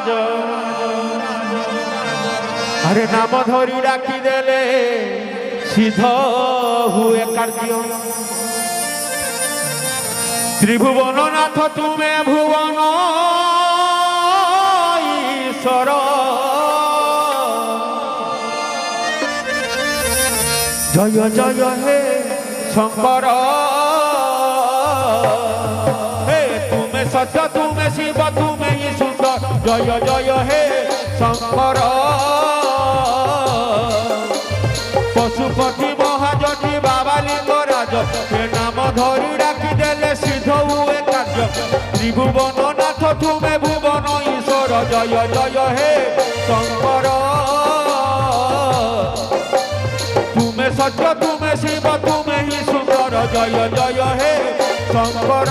রাজ আরে নাম ধরি ডাকি দেলে সিদ্ধ হুয়ে কার্য ত্রিভুবন নাথ তুমে ভুবন ঈশ্বর জয় জয় হে শঙ্কর হে তুমে সত্য তুমে শিব তুমে হি সুন্দর জয় জয় হে শঙ্কর পশুপতি মহাজনী বাবালিঙ্গ রাজ হে নাম ধরি ডাকি দেলে সিদ্ধ হুয়ে কার্য ত্রিভুবন নাথ তুমে ভুবন ঈশ্বর জয় জয় হে শঙ্কর তুমে সত্য তুমে শিব তুমে হি সুন্দর জয় জয় হে শঙ্কর